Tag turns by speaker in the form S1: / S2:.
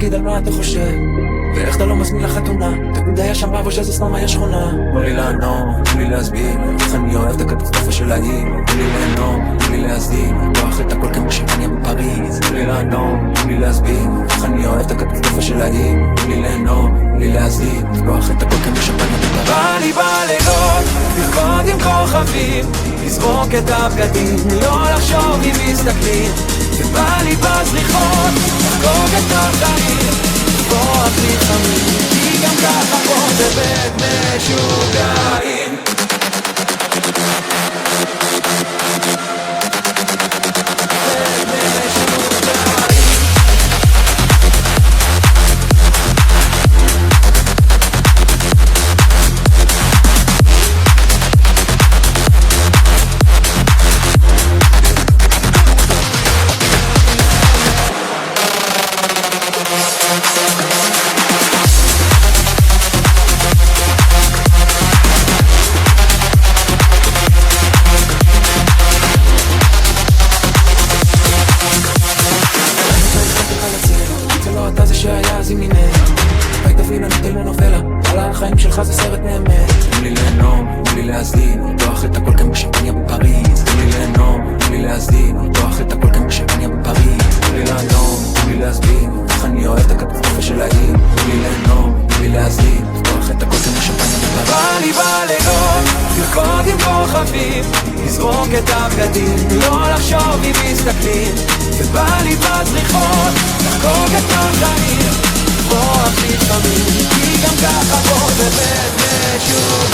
S1: תגיד על מה אתה חושב, ואיך אתה לא מזמין לחתונה. תגיד היה שם רב או שזה סתם היה שכונה. תנו לי לענות, תנו לי להסביר איך אני אוהב את הקטסטרופה של העיר. תנו לי ליהנות, תנו לי להסביר לפתוח את הכל כמו שמניה בפריז. תנו לי לענות, תנו לי להסביר איך אני אוהב את הקטסטרופה של העיר. תנו לי ליהנות, תנו לי להסביר לפתוח את הכל כמו שמניה בפריז. בא לי בלילות, לרקוד עם כוכבים, לזרוק את הבגדים, לא לחשוב אם מסתכלים. ובא לי בזריחות, לחגוג את החיים, לבוא הכי חמים, כי גם ככה פה בבית משוגעים. שהיה אז עם מיני היית פלינה נותן לנובלה, על החיים שלך זה סרט נאמת. תנו לי ליהנות, תנו לי להסדיר, לפתוח את הכל כמו שמניה בפריז. תנו לי ליהנות, תנו לי להסדיר, לפתוח את הכל כמו שמניה בפריז. תנו לי לענות, תנו לי להסביר איך אני אוהב את הקטסטרופה של העיר. תנו לי ליהנות, תנו לי להסדיר, לפתוח את הכל כמו שמניה בפריז. בא לי בלילות, לרקוד עם כוכבים, לזרוק את הבגדים, לא לחשוב אם מסתכלים. ובא לי בזריחות, לחגוג את החיים, בוא הכי חמים, כי גם ככה פה בבית משוגעים.